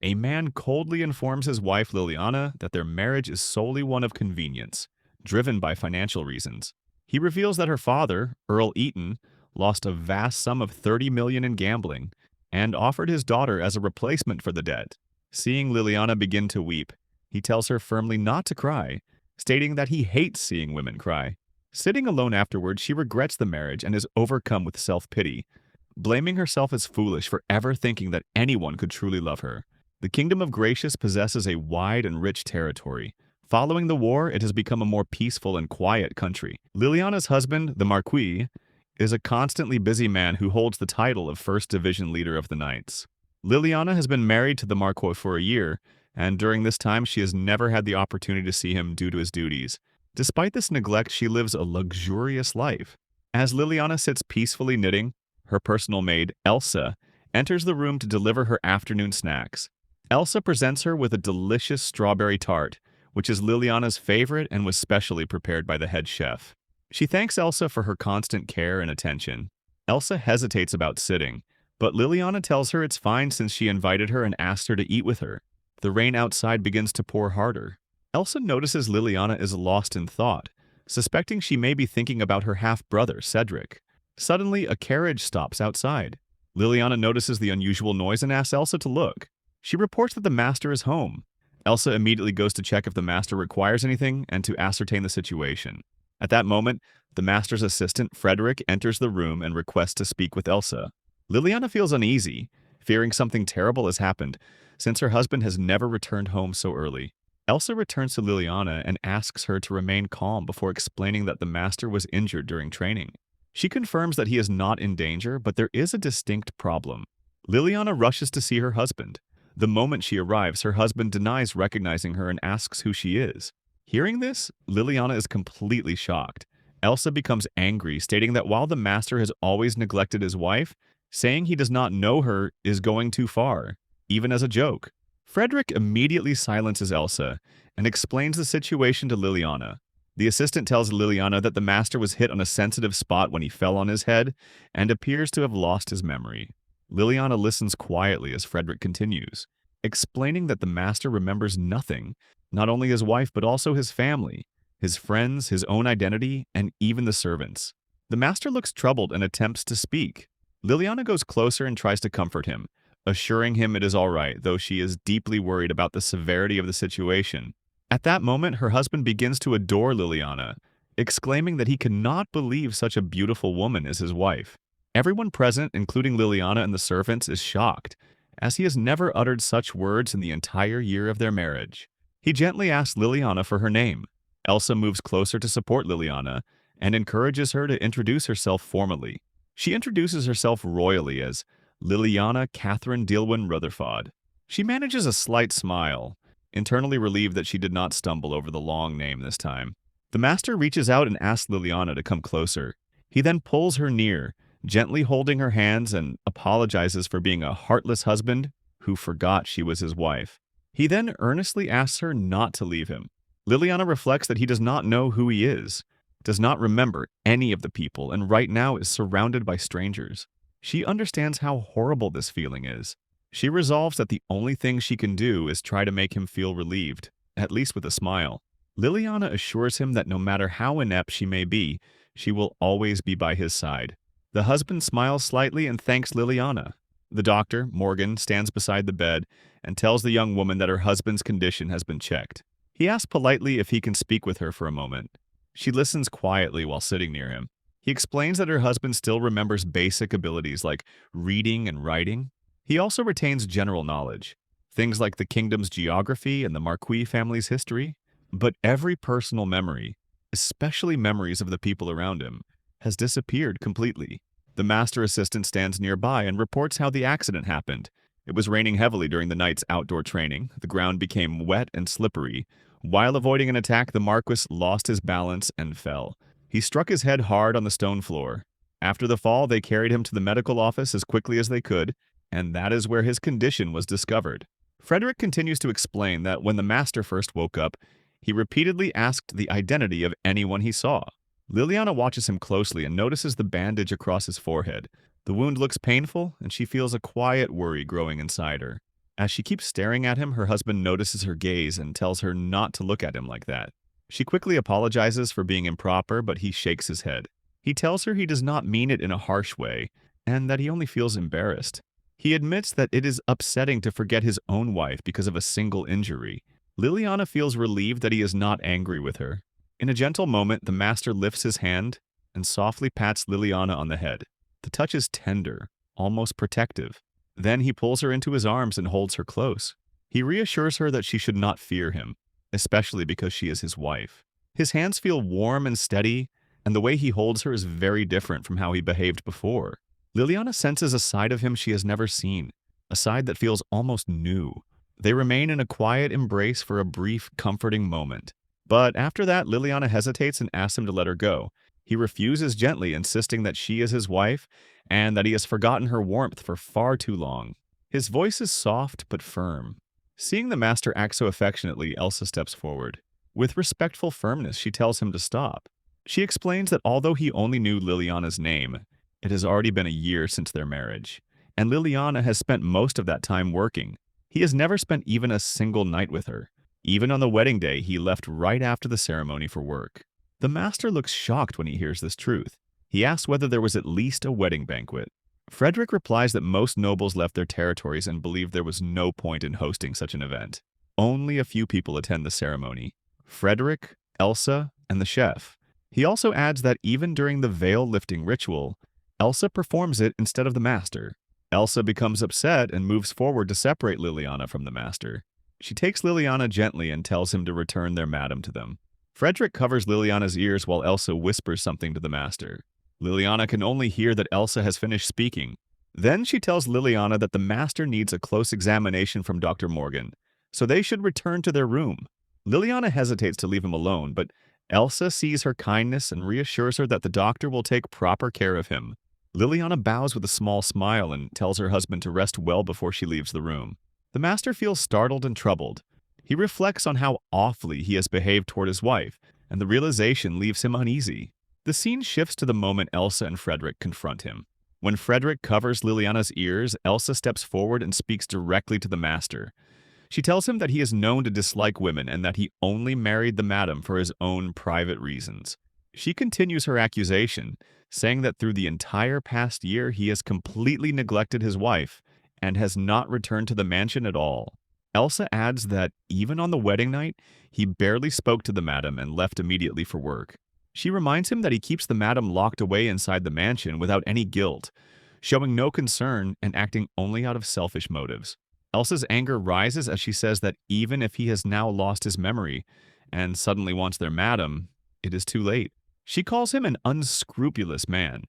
A man coldly informs his wife Liliana that their marriage is solely one of convenience, driven by financial reasons. He reveals that her father, Earl Eaton, lost a vast sum of 30 million in gambling and offered his daughter as a replacement for the debt. Seeing Liliana begin to weep, he tells her firmly not to cry, stating that he hates seeing women cry. Sitting alone afterwards, she regrets the marriage and is overcome with self-pity, blaming herself as foolish for ever thinking that anyone could truly love her. The Kingdom of Gracious possesses a wide and rich territory. Following the war, it has become a more peaceful and quiet country. Liliana's husband, the Marquis, is a constantly busy man who holds the title of First Division Leader of the Knights. Liliana has been married to the Marquis for a year, and during this time she has never had the opportunity to see him due to his duties. Despite this neglect, she lives a luxurious life. As Liliana sits peacefully knitting, her personal maid, Elsa, enters the room to deliver her afternoon snacks. Elsa presents her with a delicious strawberry tart, which is Liliana's favorite and was specially prepared by the head chef. She thanks Elsa for her constant care and attention. Elsa hesitates about sitting, but Liliana tells her it's fine since she invited her and asked her to eat with her. The rain outside begins to pour harder. Elsa notices Liliana is lost in thought, suspecting she may be thinking about her half-brother, Cedric. Suddenly, a carriage stops outside. Liliana notices the unusual noise and asks Elsa to look. She reports that the master is home. Elsa immediately goes to check if the master requires anything and to ascertain the situation. At that moment, the master's assistant, Frederick, enters the room and requests to speak with Elsa. Liliana feels uneasy, fearing something terrible has happened, since her husband has never returned home so early. Elsa returns to Liliana and asks her to remain calm before explaining that the master was injured during training. She confirms that he is not in danger, but there is a distinct problem. Liliana rushes to see her husband. The moment she arrives, her husband denies recognizing her and asks who she is. Hearing this, Liliana is completely shocked. Elsa becomes angry, stating that while the master has always neglected his wife, saying he does not know her is going too far, even as a joke. Frederick immediately silences Elsa and explains the situation to Liliana. The assistant tells Liliana that the master was hit on a sensitive spot when he fell on his head and appears to have lost his memory. Liliana listens quietly as Frederick continues, explaining that the master remembers nothing, not only his wife but also his family, his friends, his own identity, and even the servants. The master looks troubled and attempts to speak. Liliana goes closer and tries to comfort him, assuring him it is all right, though she is deeply worried about the severity of the situation. At that moment, her husband begins to adore Liliana, exclaiming that he cannot believe such a beautiful woman is his wife. Everyone present, including Liliana and the servants, is shocked, as he has never uttered such words in the entire year of their marriage. He gently asks Liliana for her name. Elsa moves closer to support Liliana and encourages her to introduce herself formally. She introduces herself royally as Liliana Catherine Dilwyn Rutherford. She manages a slight smile, internally relieved that she did not stumble over the long name this time. The master reaches out and asks Liliana to come closer. He then pulls her near, gently holding her hands, and apologizes for being a heartless husband who forgot she was his wife. He then earnestly asks her not to leave him. Liliana reflects that he does not know who he is, does not remember any of the people, and right now is surrounded by strangers. She understands how horrible this feeling is. She resolves that the only thing she can do is try to make him feel relieved, at least with a smile. Liliana assures him that no matter how inept she may be, she will always be by his side. The husband smiles slightly and thanks Liliana. The doctor, Morgan, stands beside the bed and tells the young woman that her husband's condition has been checked. He asks politely if he can speak with her for a moment. She listens quietly while sitting near him. He explains that her husband still remembers basic abilities like reading and writing. He also retains general knowledge, things like the kingdom's geography and the Marquis family's history. But every personal memory, especially memories of the people around him, has disappeared completely. The master assistant stands nearby and reports how the accident happened. It was raining heavily during the night's outdoor training. The ground became wet and slippery. While avoiding an attack, the Marquis lost his balance and fell. He struck his head hard on the stone floor. After the fall, they carried him to the medical office as quickly as they could, and that is where his condition was discovered. Frederick continues to explain that when the master first woke up, he repeatedly asked the identity of anyone he saw. Liliana watches him closely and notices the bandage across his forehead. The wound looks painful, and she feels a quiet worry growing inside her. As she keeps staring at him, her husband notices her gaze and tells her not to look at him like that. She quickly apologizes for being improper, but he shakes his head. He tells her he does not mean it in a harsh way, and that he only feels embarrassed. He admits that it is upsetting to forget his own wife because of a single injury. Liliana feels relieved that he is not angry with her. In a gentle moment, the master lifts his hand and softly pats Liliana on the head. The touch is tender, almost protective. Then he pulls her into his arms and holds her close. He reassures her that she should not fear him, especially because she is his wife. His hands feel warm and steady, and the way he holds her is very different from how he behaved before. Liliana senses a side of him she has never seen, a side that feels almost new. They remain in a quiet embrace for a brief, comforting moment. But after that, Liliana hesitates and asks him to let her go. He refuses gently, insisting that she is his wife and that he has forgotten her warmth for far too long. His voice is soft but firm. Seeing the master act so affectionately, Elsa steps forward. With respectful firmness, she tells him to stop. She explains that although he only knew Liliana's name, it has already been a year since their marriage, and Liliana has spent most of that time working. He has never spent even a single night with her. Even on the wedding day, he left right after the ceremony for work. The master looks shocked when he hears this truth. He asks whether there was at least a wedding banquet. Frederick replies that most nobles left their territories and believed there was no point in hosting such an event. Only a few people attend the ceremony: Frederick, Elsa, and the chef. He also adds that even during the veil-lifting ritual, Elsa performs it instead of the master. Elsa becomes upset and moves forward to separate Liliana from the master. She takes Liliana gently and tells him to return their madam to them. Frederick covers Liliana's ears while Elsa whispers something to the master. Liliana can only hear that Elsa has finished speaking. Then she tells Liliana that the master needs a close examination from Dr. Morgan, so they should return to their room. Liliana hesitates to leave him alone, but Elsa sees her kindness and reassures her that the doctor will take proper care of him. Liliana bows with a small smile and tells her husband to rest well before she leaves the room. The master feels startled and troubled. He reflects on how awfully he has behaved toward his wife, and the realization leaves him uneasy. The scene shifts to the moment Elsa and Frederick confront him. When Frederick covers Liliana's ears, Elsa steps forward and speaks directly to the master. She tells him that he is known to dislike women and that he only married the madam for his own private reasons. She continues her accusation, saying that through the entire past year he has completely neglected his wife and has not returned to the mansion at all. Elsa adds that even on the wedding night, he barely spoke to the madam and left immediately for work. She reminds him that he keeps the madam locked away inside the mansion without any guilt, showing no concern and acting only out of selfish motives. Elsa's anger rises as she says that even if he has now lost his memory and suddenly wants their madam, it is too late. She calls him an unscrupulous man.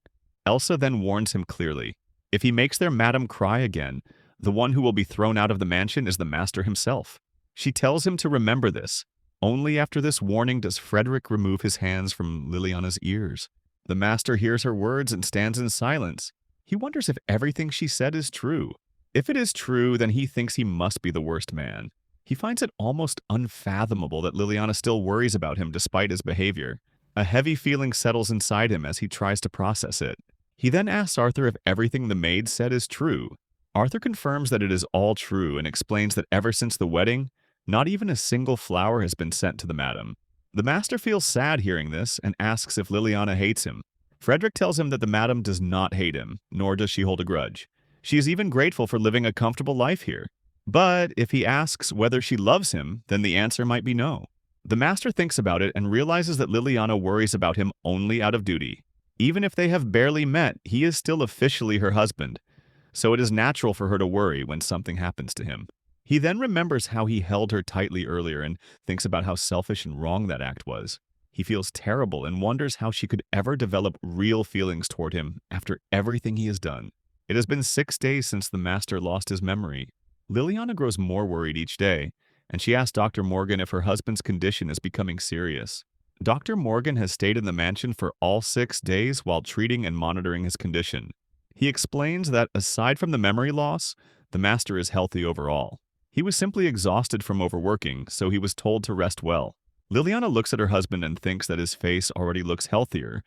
Elsa then warns him clearly. If he makes their madam cry again, the one who will be thrown out of the mansion is the master himself. She tells him to remember this. Only after this warning does Frederick remove his hands from Liliana's ears. The master hears her words and stands in silence. He wonders if everything she said is true. If it is true, then he thinks he must be the worst man. He finds it almost unfathomable that Liliana still worries about him despite his behavior. A heavy feeling settles inside him as he tries to process it. He then asks Arthur if everything the maid said is true. Arthur confirms that it is all true and explains that ever since the wedding, not even a single flower has been sent to the madam. The master feels sad hearing this and asks if Liliana hates him. Frederick tells him that the madam does not hate him, nor does she hold a grudge. She is even grateful for living a comfortable life here. But if he asks whether she loves him, then the answer might be no. The master thinks about it and realizes that Liliana worries about him only out of duty. Even if they have barely met, he is still officially her husband, so it is natural for her to worry when something happens to him. He then remembers how he held her tightly earlier and thinks about how selfish and wrong that act was. He feels terrible and wonders how she could ever develop real feelings toward him after everything he has done. It has been 6 days since the master lost his memory. Liliana grows more worried each day, and she asks Dr. Morgan if her husband's condition is becoming serious. Dr. Morgan has stayed in the mansion for all 6 days while treating and monitoring his condition. He explains that aside from the memory loss, the master is healthy overall. He was simply exhausted from overworking, so he was told to rest well. Liliana looks at her husband and thinks that his face already looks healthier,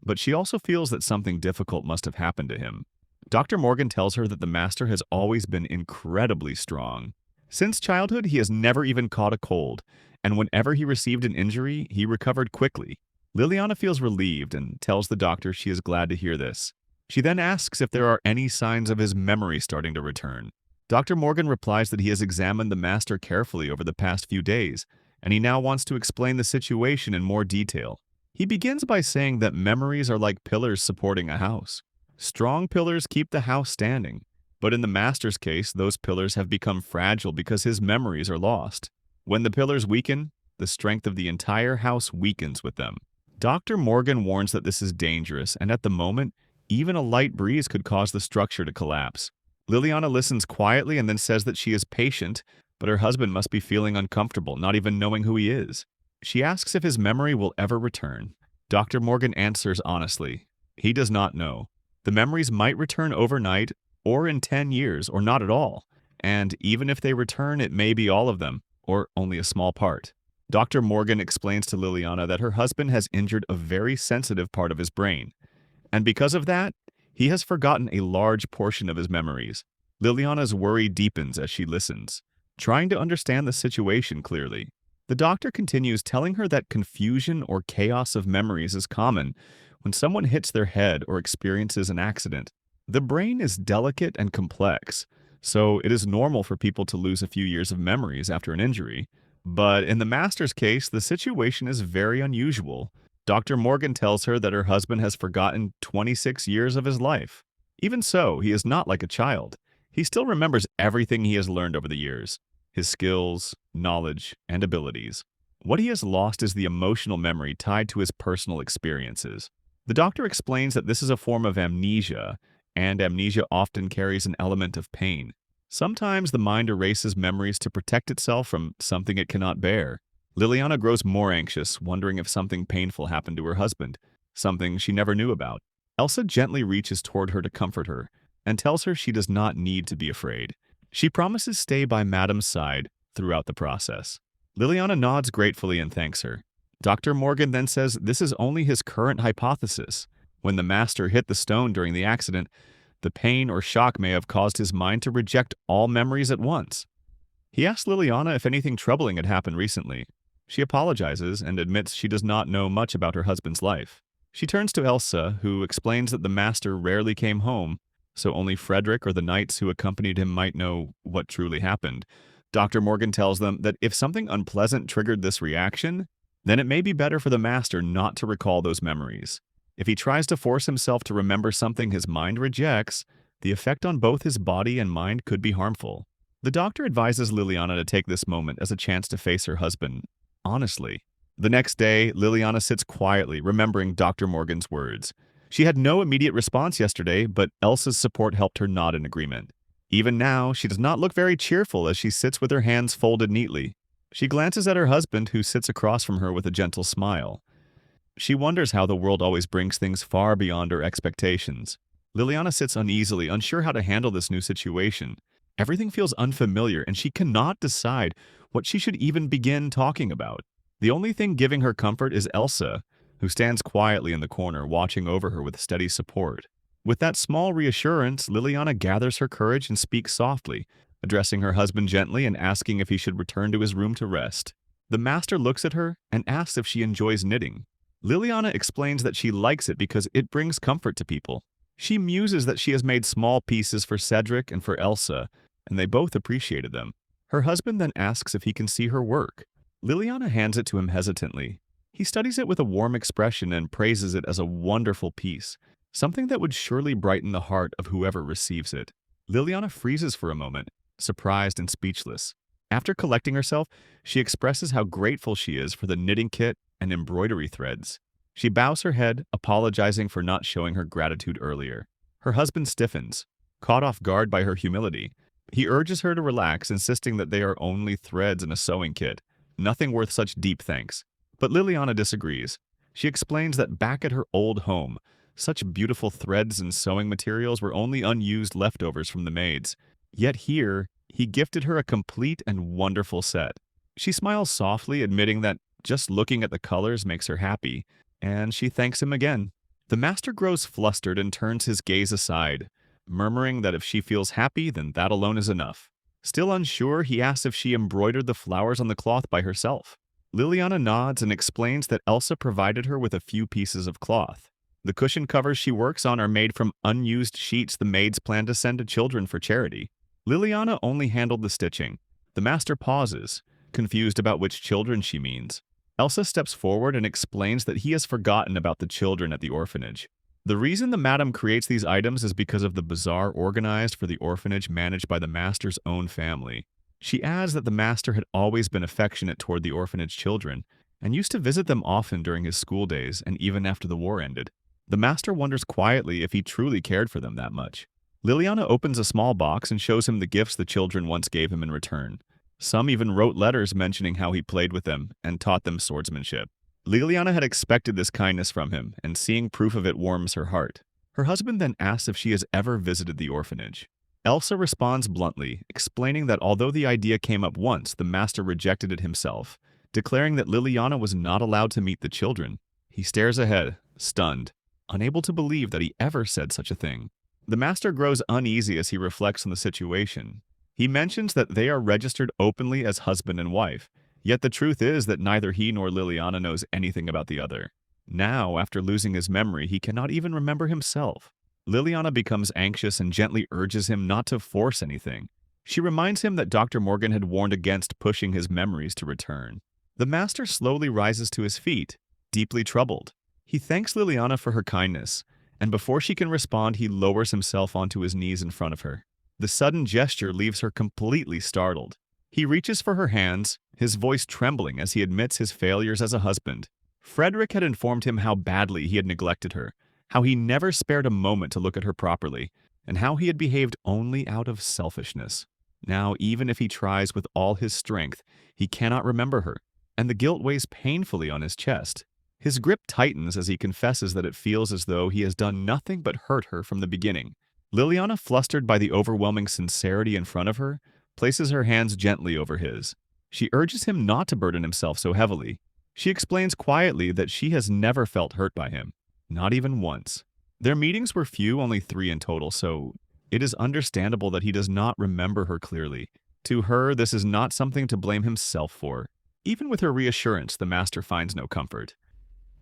but she also feels that something difficult must have happened to him. Dr. Morgan tells her that the master has always been incredibly strong. Since childhood, he has never even caught a cold, and whenever he received an injury, he recovered quickly. Liliana feels relieved and tells the doctor she is glad to hear this. She then asks if there are any signs of his memory starting to return. Dr. Morgan replies that he has examined the master carefully over the past few days, and he now wants to explain the situation in more detail. He begins by saying that memories are like pillars supporting a house. Strong pillars keep the house standing, but in the master's case, those pillars have become fragile because his memories are lost. When the pillars weaken, the strength of the entire house weakens with them. Dr. Morgan warns that this is dangerous, and at the moment, even a light breeze could cause the structure to collapse. Liliana listens quietly and then says that she is patient, but her husband must be feeling uncomfortable, not even knowing who he is. She asks if his memory will ever return. Dr. Morgan answers honestly. He does not know. The memories might return overnight, or in 10 years, or not at all. And even if they return, it may be all of them, or only a small part. Dr. Morgan explains to Liliana that her husband has injured a very sensitive part of his brain, and because of that, he has forgotten a large portion of his memories. Liliana's worry deepens as she listens, trying to understand the situation clearly. The doctor continues telling her that confusion or chaos of memories is common when someone hits their head or experiences an accident. The brain is delicate and complex, so it is normal for people to lose a few years of memories after an injury. But in the master's case, the situation is very unusual. Dr. Morgan tells her that her husband has forgotten 26 years of his life. Even so, he is not like a child. He still remembers everything he has learned over the years, his skills, knowledge, and abilities. What he has lost is the emotional memory tied to his personal experiences. The doctor explains that this is a form of amnesia, and amnesia often carries an element of pain. Sometimes the mind erases memories to protect itself from something it cannot bear. Liliana grows more anxious, wondering if something painful happened to her husband, something she never knew about. Elsa gently reaches toward her to comfort her, and tells her she does not need to be afraid. She promises stay by Madam's side throughout the process. Liliana nods gratefully and thanks her. Dr. Morgan then says this is only his current hypothesis. When the master hit the stone during the accident, the pain or shock may have caused his mind to reject all memories at once. He asks Liliana if anything troubling had happened recently. She apologizes and admits she does not know much about her husband's life. She turns to Elsa, who explains that the master rarely came home, so only Frederick or the knights who accompanied him might know what truly happened. Dr. Morgan tells them that if something unpleasant triggered this reaction, then it may be better for the master not to recall those memories. If he tries to force himself to remember something his mind rejects, the effect on both his body and mind could be harmful. The doctor advises Liliana to take this moment as a chance to face her husband honestly. The next day, Liliana sits quietly, remembering Dr. Morgan's words. She had no immediate response yesterday, but Elsa's support helped her nod in agreement. Even now, she does not look very cheerful as she sits with her hands folded neatly. She glances at her husband, who sits across from her with a gentle smile. She wonders how the world always brings things far beyond her expectations. Liliana sits uneasily, unsure how to handle this new situation. Everything feels unfamiliar, and she cannot decide what she should even begin talking about. The only thing giving her comfort is Elsa, who stands quietly in the corner, watching over her with steady support. With that small reassurance, Liliana gathers her courage and speaks softly, addressing her husband gently and asking if he should return to his room to rest. The master looks at her and asks if she enjoys knitting. Liliana explains that she likes it because it brings comfort to people. She muses that she has made small pieces for Cedric and for Elsa, and they both appreciated them. Her husband then asks if he can see her work. Liliana hands it to him hesitantly. He studies it with a warm expression and praises it as a wonderful piece, something that would surely brighten the heart of whoever receives it. Liliana freezes for a moment, surprised and speechless. After collecting herself, she expresses how grateful she is for the knitting kit and embroidery threads. She bows her head, apologizing for not showing her gratitude earlier. Her husband stiffens, caught off guard by her humility. He urges her to relax, insisting that they are only threads in a sewing kit, nothing worth such deep thanks. But Liliana disagrees. She explains that back at her old home, such beautiful threads and sewing materials were only unused leftovers from the maids. Yet here, he gifted her a complete and wonderful set. She smiles softly, admitting that just looking at the colors makes her happy, and she thanks him again. The master grows flustered and turns his gaze aside, murmuring that if she feels happy, then that alone is enough. Still unsure, he asks if she embroidered the flowers on the cloth by herself. Liliana nods and explains that Elsa provided her with a few pieces of cloth. The cushion covers she works on are made from unused sheets the maids plan to send to children for charity. Liliana only handled the stitching. The master pauses, confused about which children she means. Elsa steps forward and explains that he has forgotten about the children at the orphanage. The reason the madam creates these items is because of the bazaar organized for the orphanage managed by the master's own family. She adds that the master had always been affectionate toward the orphanage children and used to visit them often during his school days and even after the war ended. The master wonders quietly if he truly cared for them that much. Liliana opens a small box and shows him the gifts the children once gave him in return. Some even wrote letters mentioning how he played with them and taught them swordsmanship. Liliana had expected this kindness from him, and seeing proof of it warms her heart. Her husband then asks if she has ever visited the orphanage. Elsa responds bluntly, explaining that although the idea came up once, the master rejected it himself, declaring that Liliana was not allowed to meet the children. He stares ahead, stunned, unable to believe that he ever said such a thing. The master grows uneasy as he reflects on the situation. He mentions that they are registered openly as husband and wife, yet the truth is that neither he nor Liliana knows anything about the other. Now, after losing his memory, he cannot even remember himself. Liliana becomes anxious and gently urges him not to force anything. She reminds him that Dr. Morgan had warned against pushing his memories to return. The master slowly rises to his feet, deeply troubled. He thanks Liliana for her kindness, and before she can respond, he lowers himself onto his knees in front of her. The sudden gesture leaves her completely startled. He reaches for her hands, his voice trembling as he admits his failures as a husband. Frederick had informed him how badly he had neglected her, how he never spared a moment to look at her properly, and how he had behaved only out of selfishness. Now, even if he tries with all his strength, he cannot remember her, and the guilt weighs painfully on his chest. His grip tightens as he confesses that it feels as though he has done nothing but hurt her from the beginning. Liliana, flustered by the overwhelming sincerity in front of her, places her hands gently over his. She urges him not to burden himself so heavily. She explains quietly that she has never felt hurt by him, not even once. Their meetings were few, only 3 in total, so it is understandable that he does not remember her clearly. To her, this is not something to blame himself for. Even with her reassurance, the master finds no comfort.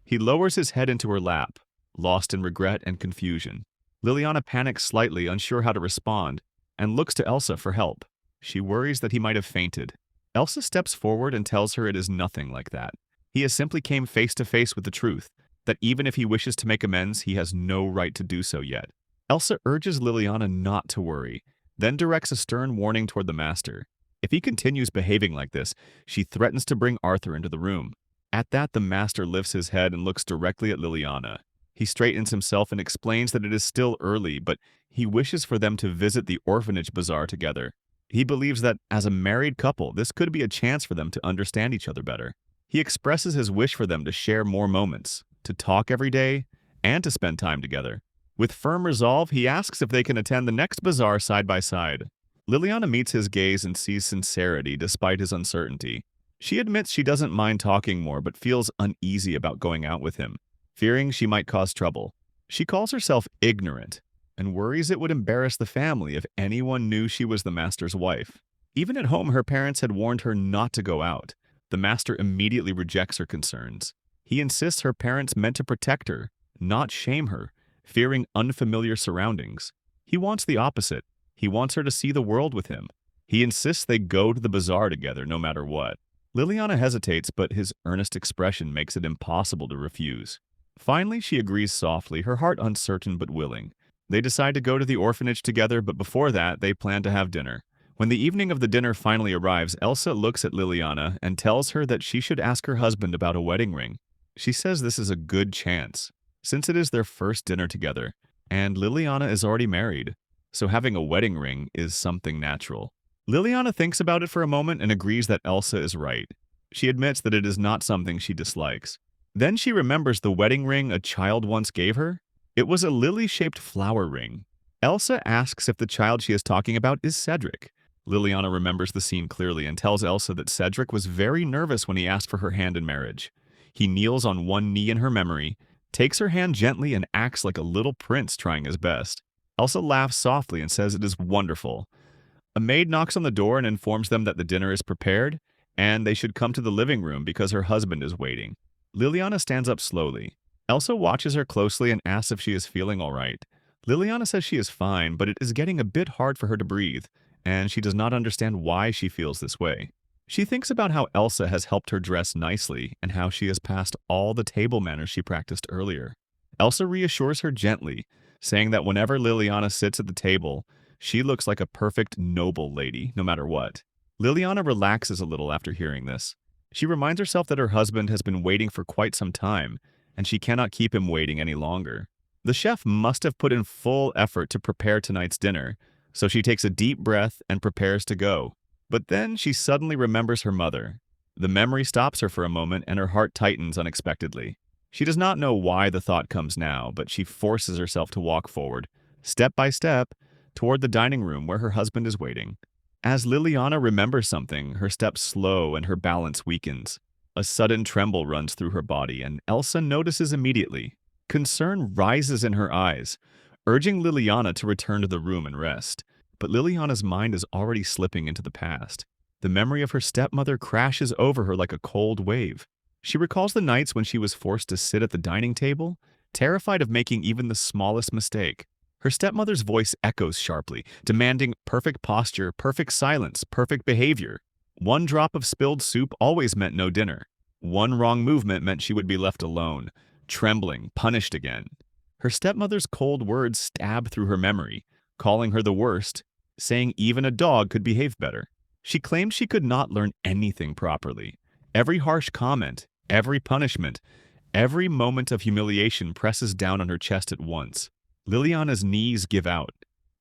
He lowers his head into her lap, lost in regret and confusion. Liliana panics slightly, unsure how to respond, and looks to Elsa for help. She worries that he might have fainted. Elsa steps forward and tells her it is nothing like that. He has simply came face to face with the truth, that even if he wishes to make amends, he has no right to do so yet. Elsa urges Liliana not to worry, then directs a stern warning toward the master. If he continues behaving like this, she threatens to bring Arthur into the room. At that, the master lifts his head and looks directly at Liliana. He straightens himself and explains that it is still early, but he wishes for them to visit the orphanage bazaar together. He believes that, as a married couple, this could be a chance for them to understand each other better. He expresses his wish for them to share more moments, to talk every day, and to spend time together. With firm resolve, he asks if they can attend the next bazaar side by side. Liliana meets his gaze and sees sincerity despite his uncertainty. She admits she doesn't mind talking more but feels uneasy about going out with him, fearing she might cause trouble. She calls herself ignorant and worries it would embarrass the family if anyone knew she was the master's wife. Even at home, her parents had warned her not to go out. The master immediately rejects her concerns. He insists her parents meant to protect her, not shame her, fearing unfamiliar surroundings. He wants the opposite. He wants her to see the world with him. He insists they go to the bazaar together no matter what. Liliana hesitates, but his earnest expression makes it impossible to refuse. Finally, she agrees softly, her heart uncertain but willing. They decide to go to the orphanage together, but before that, they plan to have dinner. When the evening of the dinner finally arrives, Elsa looks at Liliana and tells her that she should ask her husband about a wedding ring. She says this is a good chance, since it is their first dinner together, and Liliana is already married, so having a wedding ring is something natural. Liliana thinks about it for a moment and agrees that Elsa is right. She admits that it is not something she dislikes. Then she remembers the wedding ring a child once gave her. It was a lily-shaped flower ring. Elsa asks if the child she is talking about is Cedric. Liliana remembers the scene clearly and tells Elsa that Cedric was very nervous when he asked for her hand in marriage. He kneels on one knee in her memory, takes her hand gently, and acts like a little prince trying his best. Elsa laughs softly and says it is wonderful. A maid knocks on the door and informs them that the dinner is prepared, and they should come to the living room because her husband is waiting. Liliana stands up slowly. Elsa watches her closely and asks if she is feeling all right. Liliana says she is fine, but it is getting a bit hard for her to breathe, and she does not understand why she feels this way. She thinks about how Elsa has helped her dress nicely and how she has passed all the table manners she practiced earlier. Elsa reassures her gently, saying that whenever Liliana sits at the table, she looks like a perfect noble lady, no matter what. Liliana relaxes a little after hearing this. She reminds herself that her husband has been waiting for quite some time, and she cannot keep him waiting any longer. The chef must have put in full effort to prepare tonight's dinner, so she takes a deep breath and prepares to go. But then she suddenly remembers her mother. The memory stops her for a moment and her heart tightens unexpectedly. She does not know why the thought comes now, but she forces herself to walk forward, step by step, toward the dining room where her husband is waiting. As Liliana remembers something, her steps slow and her balance weakens. A sudden tremble runs through her body, and Elsa notices immediately. Concern rises in her eyes, urging Liliana to return to the room and rest. But Liliana's mind is already slipping into the past. The memory of her stepmother crashes over her like a cold wave. She recalls the nights when she was forced to sit at the dining table, terrified of making even the smallest mistake. Her stepmother's voice echoes sharply, demanding perfect posture, perfect silence, perfect behavior. One drop of spilled soup always meant no dinner. One wrong movement meant she would be left alone, trembling, punished again. Her stepmother's cold words stab through her memory, calling her the worst, saying even a dog could behave better. She claimed she could not learn anything properly. Every harsh comment, every punishment, every moment of humiliation presses down on her chest at once. Liliana's knees give out.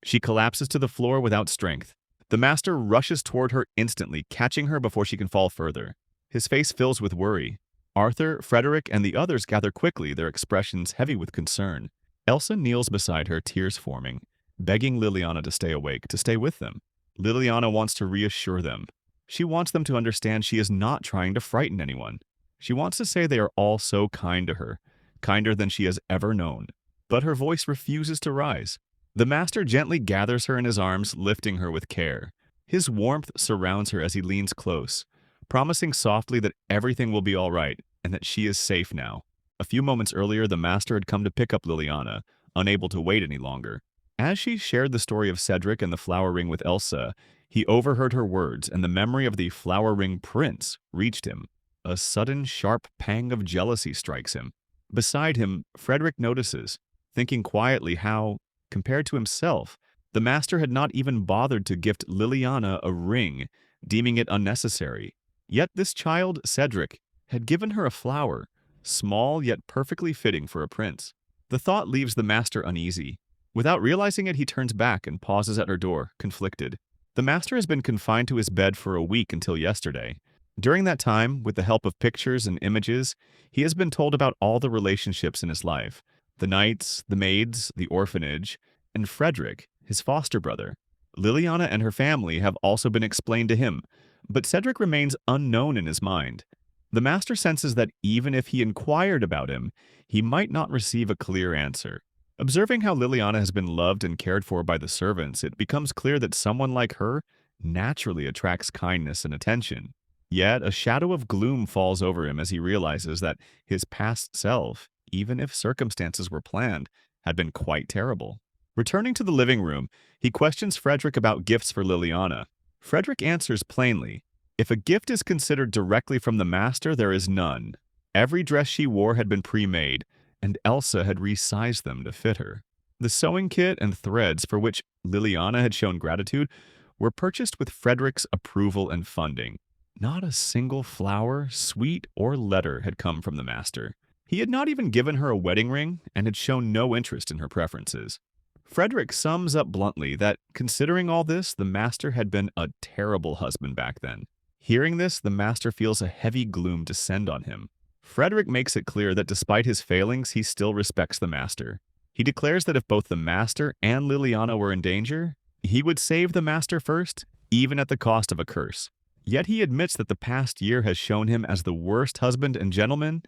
She collapses to the floor without strength. The master rushes toward her instantly, catching her before she can fall further. His face fills with worry. Arthur, Frederick, and the others gather quickly, their expressions heavy with concern. Elsa kneels beside her, tears forming, begging Liliana to stay awake, to stay with them. Liliana wants to reassure them. She wants them to understand she is not trying to frighten anyone. She wants to say they are all so kind to her, kinder than she has ever known. But her voice refuses to rise. The master gently gathers her in his arms, lifting her with care. His warmth surrounds her as he leans close, promising softly that everything will be all right and that she is safe now. A few moments earlier, the master had come to pick up Liliana, unable to wait any longer. As she shared the story of Cedric and the flower ring with Elsa, he overheard her words, and the memory of the flower ring prince reached him. A sudden, sharp pang of jealousy strikes him. Beside him, Frederick notices, thinking quietly how, compared to himself, the master had not even bothered to gift Liliana a ring, deeming it unnecessary. Yet this child, Cedric, had given her a flower, small yet perfectly fitting for a prince. The thought leaves the master uneasy. Without realizing it, he turns back and pauses at her door, conflicted. The master has been confined to his bed for a week until yesterday. During that time, with the help of pictures and images, he has been told about all the relationships in his life. The knights, the maids, the orphanage, and Frederick, his foster brother. Liliana and her family have also been explained to him, but Cedric remains unknown in his mind. The master senses that even if he inquired about him, he might not receive a clear answer. Observing how Liliana has been loved and cared for by the servants, it becomes clear that someone like her naturally attracts kindness and attention. Yet a shadow of gloom falls over him as he realizes that his past self, even if circumstances were planned, had been quite terrible. Returning to the living room, he questions Frederick about gifts for Liliana. Frederick answers plainly, "If a gift is considered directly from the master, there is none. Every dress she wore had been pre-made, and Elsa had resized them to fit her. The sewing kit and threads for which Liliana had shown gratitude were purchased with Frederick's approval and funding. Not a single flower, sweet, or letter had come from the master. He had not even given her a wedding ring and had shown no interest in her preferences. Frederick sums up bluntly that, considering all this, the master had been a terrible husband back then. Hearing this, the master feels a heavy gloom descend on him. Frederick makes it clear that despite his failings, he still respects the master. He declares that if both the master and Liliana were in danger, he would save the master first, even at the cost of a curse. Yet he admits that the past year has shown him as the worst husband and gentleman,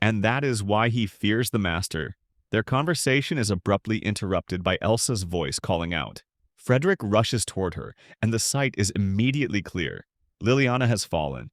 and that is why he fears the master. Their conversation is abruptly interrupted by Elsa's voice calling out. Frederick rushes toward her, and the sight is immediately clear. Liliana has fallen.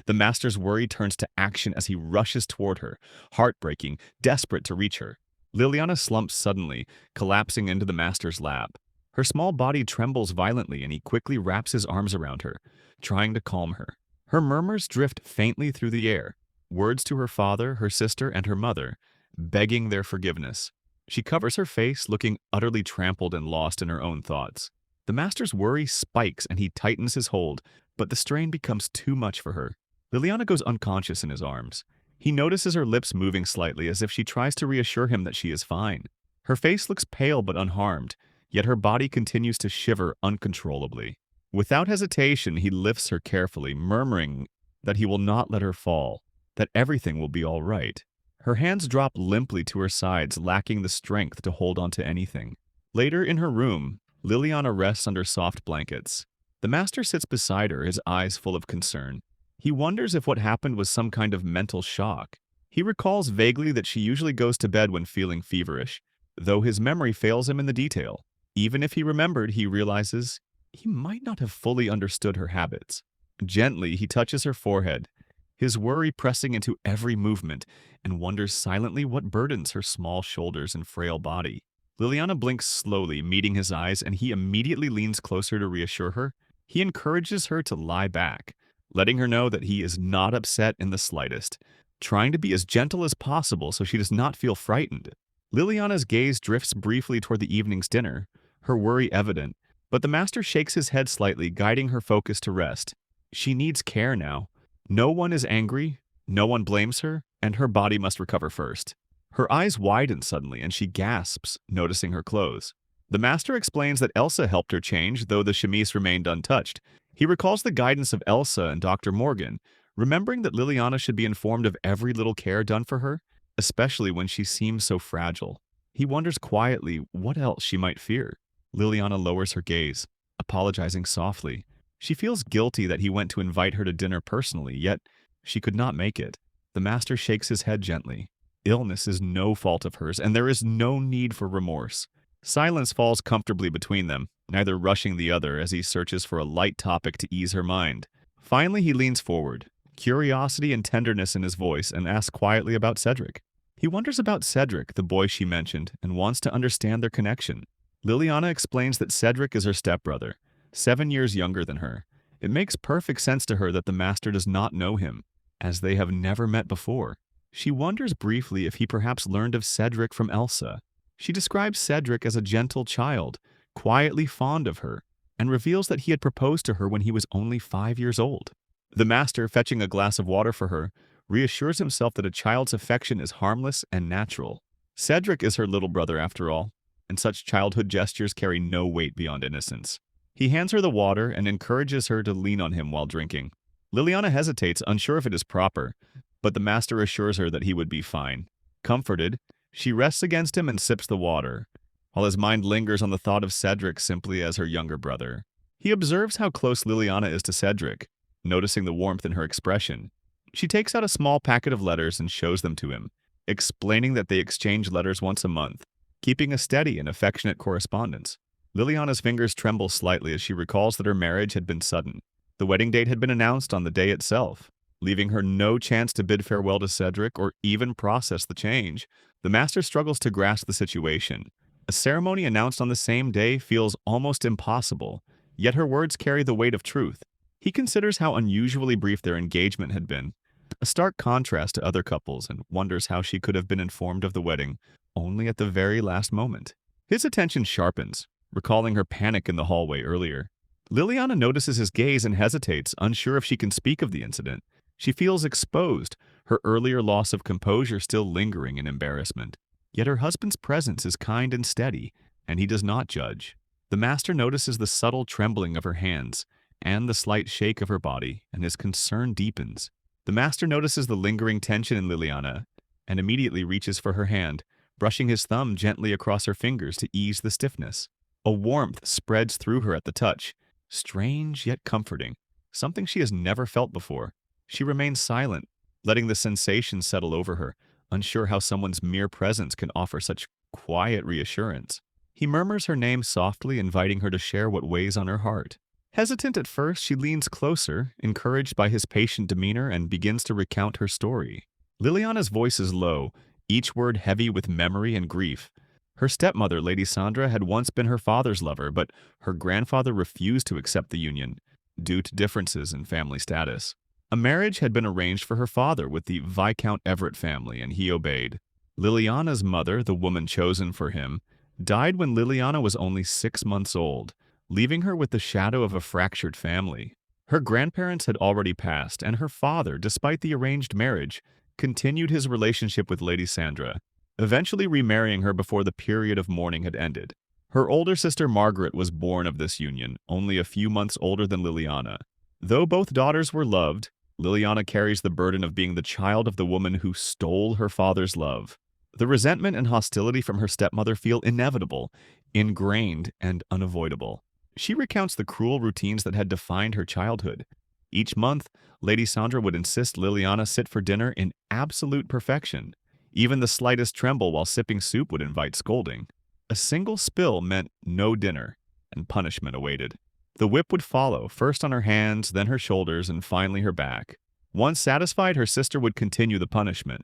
The master's worry turns to action as he rushes toward her, heartbreaking, desperate to reach her. Liliana slumps suddenly, collapsing into the master's lap. Her small body trembles violently and he quickly wraps his arms around her, trying to calm her. Her murmurs drift faintly through the air, words to her father, her sister, and her mother, begging their forgiveness. She covers her face, looking utterly trampled and lost in her own thoughts. The master's worry spikes and he tightens his hold, but the strain becomes too much for her. Liliana goes unconscious in his arms. He notices her lips moving slightly as if she tries to reassure him that she is fine. Her face looks pale but unharmed, yet her body continues to shiver uncontrollably. Without hesitation, he lifts her carefully, murmuring that he will not let her fall, that everything will be all right. Her hands drop limply to her sides, lacking the strength to hold onto anything. Later in her room, Liliana rests under soft blankets. The master sits beside her, his eyes full of concern. He wonders if what happened was some kind of mental shock. He recalls vaguely that she usually goes to bed when feeling feverish, though his memory fails him in the detail. Even if he remembered, he realizes he might not have fully understood her habits. Gently, he touches her forehead, his worry pressing into every movement, and wonders silently what burdens her small shoulders and frail body. Liliana blinks slowly, meeting his eyes, and he immediately leans closer to reassure her. He encourages her to lie back, letting her know that he is not upset in the slightest, trying to be as gentle as possible so she does not feel frightened. Liliana's gaze drifts briefly toward the evening's dinner, her worry evident, but the master shakes his head slightly, guiding her focus to rest. She needs care now. No one is angry, no one blames her, and her body must recover first. Her eyes widen suddenly, and she gasps, noticing her clothes. The master explains that Elsa helped her change, though the chemise remained untouched. He recalls the guidance of Elsa and Dr. Morgan, remembering that Liliana should be informed of every little care done for her, especially when she seems so fragile. He wonders quietly what else she might fear. Liliana lowers her gaze, apologizing softly. She feels guilty that he went to invite her to dinner personally, yet she could not make it. The master shakes his head gently. Illness is no fault of hers, and there is no need for remorse. Silence falls comfortably between them, neither rushing the other as he searches for a light topic to ease her mind. Finally, he leans forward, curiosity and tenderness in his voice, and asks quietly about Cedric. He wonders about Cedric, the boy she mentioned, and wants to understand their connection. Liliana explains that Cedric is her stepbrother, 7 years younger than her. It makes perfect sense to her that the master does not know him, as they have never met before. She wonders briefly if he perhaps learned of Cedric from Elsa. She describes Cedric as a gentle child, quietly fond of her, and reveals that he had proposed to her when he was only 5 years old. The master, fetching a glass of water for her, reassures himself that a child's affection is harmless and natural. Cedric is her little brother after all, and such childhood gestures carry no weight beyond innocence. He hands her the water and encourages her to lean on him while drinking. Liliana hesitates, unsure if it is proper, but the master assures her that he would be fine. Comforted, she rests against him and sips the water, while his mind lingers on the thought of Cedric simply as her younger brother. He observes how close Liliana is to Cedric, noticing the warmth in her expression. She takes out a small packet of letters and shows them to him, explaining that they exchange letters once a month, keeping a steady and affectionate correspondence. Liliana's fingers tremble slightly as she recalls that her marriage had been sudden. The wedding date had been announced on the day itself, leaving her no chance to bid farewell to Cedric or even process the change. The master struggles to grasp the situation. A ceremony announced on the same day feels almost impossible, yet her words carry the weight of truth. He considers how unusually brief their engagement had been, a stark contrast to other couples, and wonders how she could have been informed of the wedding only at the very last moment. His attention sharpens, recalling her panic in the hallway earlier. Liliana notices his gaze and hesitates, unsure if she can speak of the incident. She feels exposed, her earlier loss of composure still lingering in embarrassment. Yet her husband's presence is kind and steady, and he does not judge. The master notices the subtle trembling of her hands and the slight shake of her body, and his concern deepens. The master notices the lingering tension in Liliana and immediately reaches for her hand, brushing his thumb gently across her fingers to ease the stiffness. A warmth spreads through her at the touch, strange yet comforting, something she has never felt before. She remains silent, letting the sensation settle over her, unsure how someone's mere presence can offer such quiet reassurance. He murmurs her name softly, inviting her to share what weighs on her heart. Hesitant at first, she leans closer, encouraged by his patient demeanor, and begins to recount her story. Liliana's voice is low, each word heavy with memory and grief. Her stepmother, Lady Sandra, had once been her father's lover, but her grandfather refused to accept the union due to differences in family status. A marriage had been arranged for her father with the Viscount Everett family, and he obeyed. Liliana's mother, the woman chosen for him, died when Liliana was only 6 months old, leaving her with the shadow of a fractured family. Her grandparents had already passed, and her father, despite the arranged marriage, continued his relationship with Lady Sandra, eventually remarrying her before the period of mourning had ended. Her older sister Margaret was born of this union, only a few months older than Liliana. Though both daughters were loved, Liliana carries the burden of being the child of the woman who stole her father's love. The resentment and hostility from her stepmother feel inevitable, ingrained, and unavoidable. She recounts the cruel routines that had defined her childhood. Each month, Lady Sandra would insist Liliana sit for dinner in absolute perfection. Even the slightest tremble while sipping soup would invite scolding. A single spill meant no dinner, and punishment awaited. The whip would follow, first on her hands, then her shoulders, and finally her back. Once satisfied, her sister would continue the punishment,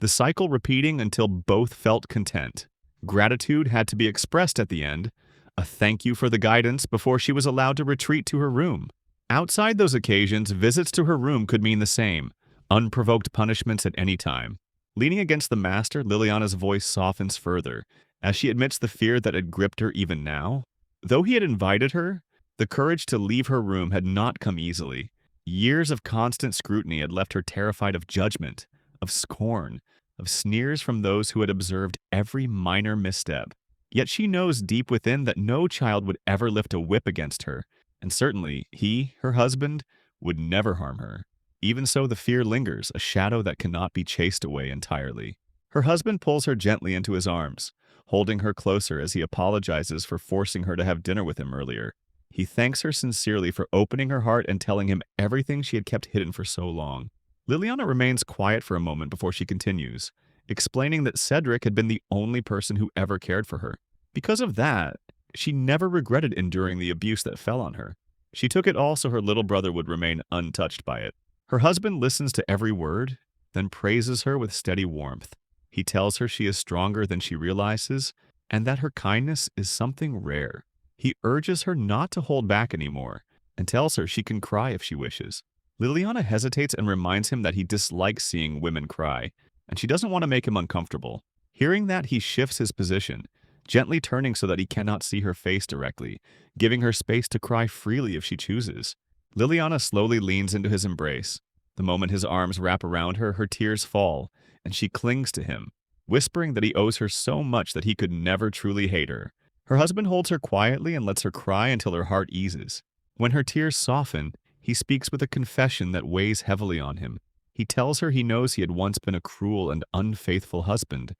the cycle repeating until both felt content. Gratitude had to be expressed at the end, a thank you for the guidance before she was allowed to retreat to her room. Outside those occasions, visits to her room could mean the same, unprovoked punishments at any time. Leaning against the master, Liliana's voice softens further, as she admits the fear that had gripped her even now. Though he had invited her, the courage to leave her room had not come easily. Years of constant scrutiny had left her terrified of judgment, of scorn, of sneers from those who had observed every minor misstep. Yet she knows deep within that no child would ever lift a whip against her, and certainly he, her husband, would never harm her. Even so, the fear lingers, a shadow that cannot be chased away entirely. Her husband pulls her gently into his arms, holding her closer as he apologizes for forcing her to have dinner with him earlier. He thanks her sincerely for opening her heart and telling him everything she had kept hidden for so long. Liliana remains quiet for a moment before she continues, explaining that Cedric had been the only person who ever cared for her. Because of that, she never regretted enduring the abuse that fell on her. She took it all so her little brother would remain untouched by it. Her husband listens to every word, then praises her with steady warmth. He tells her she is stronger than she realizes, and that her kindness is something rare. He urges her not to hold back anymore, and tells her she can cry if she wishes. Liliana hesitates and reminds him that he dislikes seeing women cry, and she doesn't want to make him uncomfortable. Hearing that, he shifts his position, gently turning so that he cannot see her face directly, giving her space to cry freely if she chooses. Liliana slowly leans into his embrace. The moment his arms wrap around her, her tears fall, and she clings to him, whispering that he owes her so much that he could never truly hate her. Her husband holds her quietly and lets her cry until her heart eases. When her tears soften, he speaks with a confession that weighs heavily on him. He tells her he knows he had once been a cruel and unfaithful husband,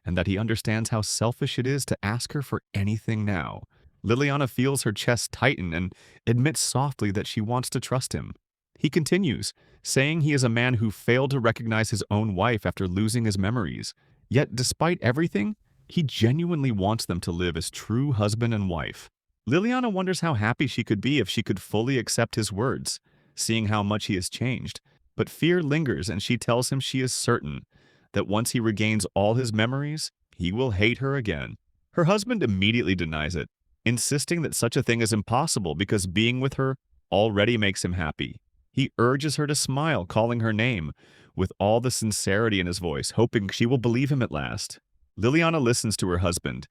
and that he understands how selfish it is to ask her for anything now. Liliana feels her chest tighten and admits softly that she wants to trust him. He continues, saying he is a man who failed to recognize his own wife after losing his memories. Yet, despite everything, he genuinely wants them to live as true husband and wife. Liliana wonders how happy she could be if she could fully accept his words, seeing how much he has changed. But fear lingers, and she tells him she is certain that once he regains all his memories, he will hate her again. Her husband immediately denies it, insisting that such a thing is impossible because being with her already makes him happy. He urges her to smile, calling her name, with all the sincerity in his voice, hoping she will believe him at last. Liliana listens to her husband,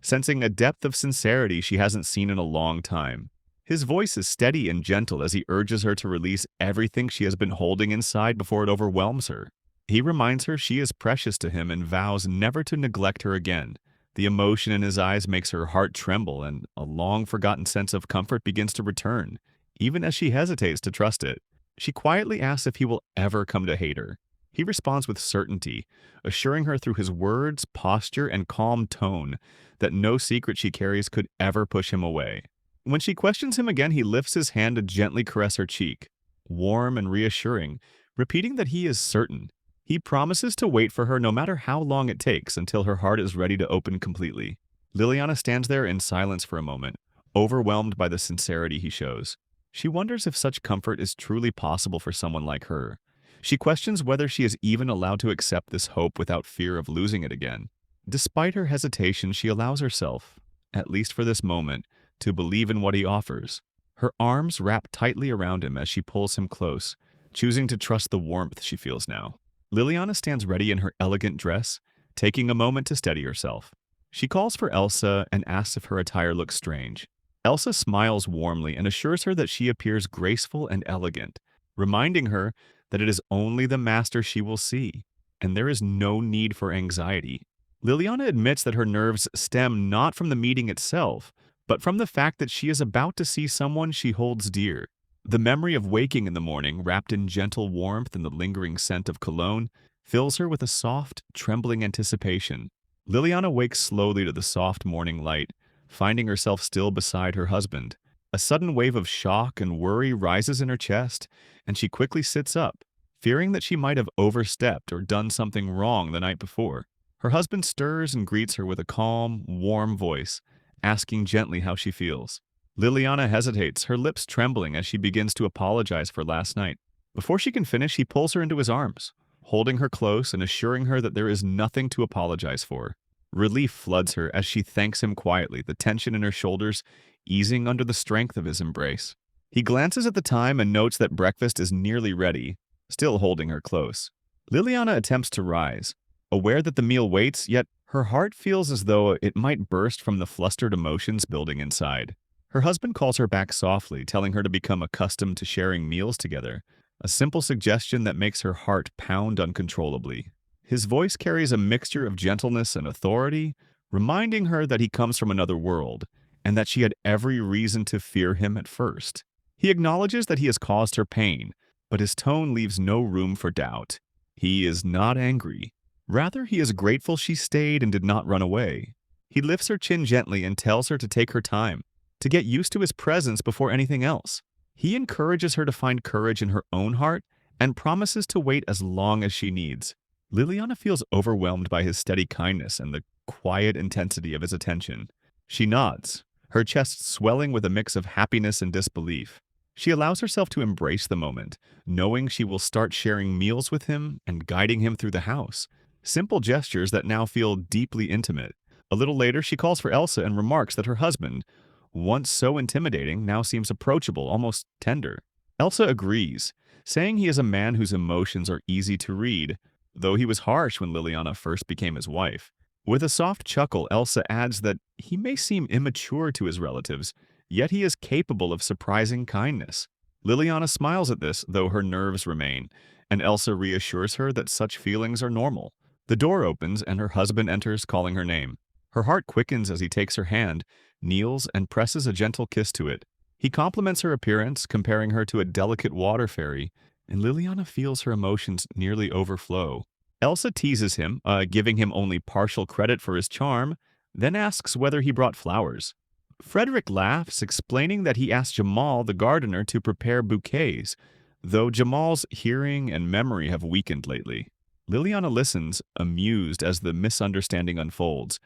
sensing a depth of sincerity she hasn't seen in a long time. His voice is steady and gentle as he urges her to release everything she has been holding inside before it overwhelms her. He reminds her she is precious to him and vows never to neglect her again. The emotion in his eyes makes her heart tremble, and a long-forgotten sense of comfort begins to return, even as she hesitates to trust it. She quietly asks if he will ever come to hate her. He responds with certainty, assuring her through his words, posture, and calm tone that no secret she carries could ever push him away. When she questions him again, he lifts his hand to gently caress her cheek, warm and reassuring, repeating that he is certain. He promises to wait for her no matter how long it takes until her heart is ready to open completely. Liliana stands there in silence for a moment, overwhelmed by the sincerity he shows. She wonders if such comfort is truly possible for someone like her. She questions whether she is even allowed to accept this hope without fear of losing it again. Despite her hesitation, she allows herself, at least for this moment, to believe in what he offers. Her arms wrap tightly around him as she pulls him close, choosing to trust the warmth she feels now. Liliana stands ready in her elegant dress, taking a moment to steady herself. She calls for Elsa and asks if her attire looks strange. Elsa smiles warmly and assures her that she appears graceful and elegant, reminding her that it is only the master she will see, and there is no need for anxiety. Liliana admits that her nerves stem not from the meeting itself, but from the fact that she is about to see someone she holds dear. The memory of waking in the morning, wrapped in gentle warmth and the lingering scent of cologne, fills her with a soft, trembling anticipation. Liliana wakes slowly to the soft morning light, finding herself still beside her husband. A sudden wave of shock and worry rises in her chest, and she quickly sits up, fearing that she might have overstepped or done something wrong the night before. Her husband stirs and greets her with a calm, warm voice, asking gently how she feels. Liliana hesitates, her lips trembling as she begins to apologize for last night. Before she can finish, he pulls her into his arms, holding her close and assuring her that there is nothing to apologize for. Relief floods her as she thanks him quietly, the tension in her shoulders easing under the strength of his embrace. He glances at the time and notes that breakfast is nearly ready, still holding her close. Liliana attempts to rise, aware that the meal waits, yet her heart feels as though it might burst from the flustered emotions building inside. Her husband calls her back softly, telling her to become accustomed to sharing meals together, a simple suggestion that makes her heart pound uncontrollably. His voice carries a mixture of gentleness and authority, reminding her that he comes from another world, and that she had every reason to fear him at first. He acknowledges that he has caused her pain, but his tone leaves no room for doubt. He is not angry. Rather, he is grateful she stayed and did not run away. He lifts her chin gently and tells her to take her time, to get used to his presence before anything else. He encourages her to find courage in her own heart and promises to wait as long as she needs. Liliana feels overwhelmed by his steady kindness and the quiet intensity of his attention. She nods, her chest swelling with a mix of happiness and disbelief. She allows herself to embrace the moment, knowing she will start sharing meals with him and guiding him through the house. Simple gestures that now feel deeply intimate. A little later, she calls for Elsa and remarks that her husband, once so intimidating, now seems approachable, almost tender. Elsa agrees, saying he is a man whose emotions are easy to read, though he was harsh when Liliana first became his wife. With a soft chuckle, Elsa adds that he may seem immature to his relatives, yet he is capable of surprising kindness. Liliana smiles at this, though her nerves remain, and Elsa reassures her that such feelings are normal. The door opens and her husband enters, calling her name. Her heart quickens as he takes her hand, kneels, and presses a gentle kiss to it. He compliments her appearance, comparing her to a delicate water fairy, and Liliana feels her emotions nearly overflow. Elsa teases him, giving him only partial credit for his charm, then asks whether he brought flowers. Frederick laughs, explaining that he asked Jamal, the gardener, to prepare bouquets, though Jamal's hearing and memory have weakened lately. Liliana listens, amused as the misunderstanding unfolds,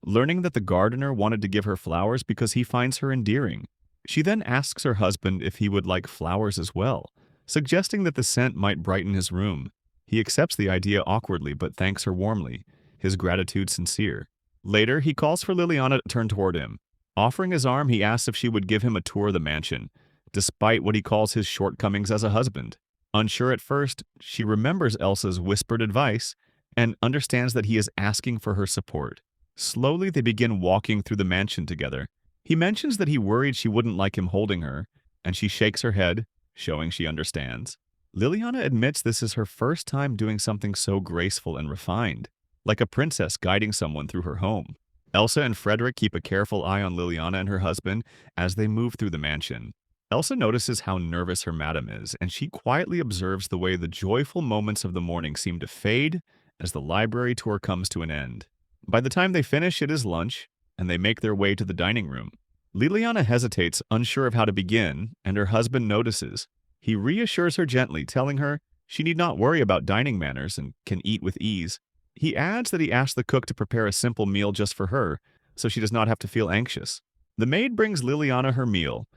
learning that the gardener wanted to give her flowers because he finds her endearing. She then asks her husband if he would like flowers as well, suggesting that the scent might brighten his room. He accepts the idea awkwardly but thanks her warmly, his gratitude sincere. Later, he calls for Liliana to turn toward him. Offering his arm, he asks if she would give him a tour of the mansion, despite what he calls his shortcomings as a husband. Unsure at first, she remembers Elsa's whispered advice and understands that he is asking for her support. Slowly, they begin walking through the mansion together. He mentions that he worried she wouldn't like him holding her, and she shakes her head, showing she understands. Liliana admits this is her first time doing something so graceful and refined, like a princess guiding someone through her home. Elsa and Frederick keep a careful eye on Liliana and her husband as they move through the mansion. Elsa notices how nervous her madam is, and she quietly observes the way the joyful moments of the morning seem to fade as the library tour comes to an end. By the time they finish, it is lunch, and they make their way to the dining room. Liliana hesitates, unsure of how to begin, and her husband notices. He reassures her gently, telling her She need not worry about dining manners and can eat with ease. He adds that he asked the cook to prepare a simple meal just for her, so she does not have to feel anxious. The maid brings Liliana her meal: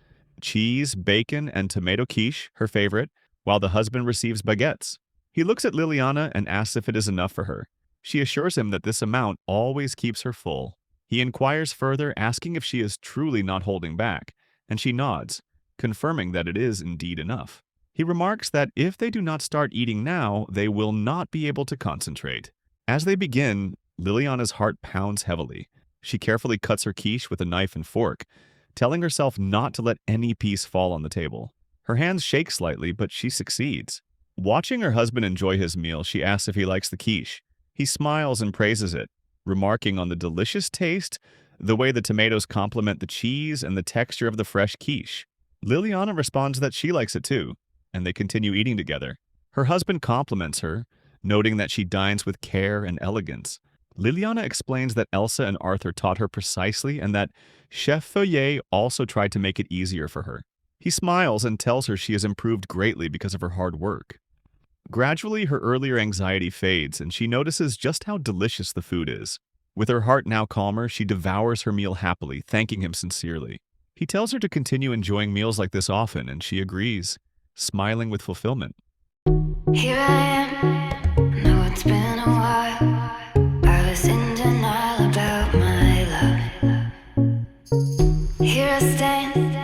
cheese, bacon, and tomato quiche, her favorite, while the husband receives baguettes. He looks at Liliana and asks if it is enough for her. She assures him that this amount always keeps her full. He inquires further, asking if she is truly not holding back, and she nods, confirming that it is indeed enough. He remarks that if they do not start eating now, they will not be able to concentrate. As they begin, Liliana's heart pounds heavily. She carefully cuts her quiche with a knife and fork, telling herself not to let any piece fall on the table. Her hands shake slightly, but she succeeds. Watching her husband enjoy his meal, she asks if he likes the quiche. He smiles and praises it, remarking on the delicious taste, the way the tomatoes complement the cheese, and the texture of the fresh quiche. Liliana responds that she likes it too, and they continue eating together. Her husband compliments her, noting that she dines with care and elegance. Liliana explains that Elsa and Arthur taught her precisely and that Chef Feuillet also tried to make it easier for her. He smiles and tells her she has improved greatly because of her hard work. Gradually, her earlier anxiety fades, and she notices just how delicious the food is. With her heart now calmer, she devours her meal happily, thanking him sincerely. He tells her to continue enjoying meals like this often, and she agrees, smiling with fulfillment. Here I am, know it's been a while. I was in denial about my love. Here I stand,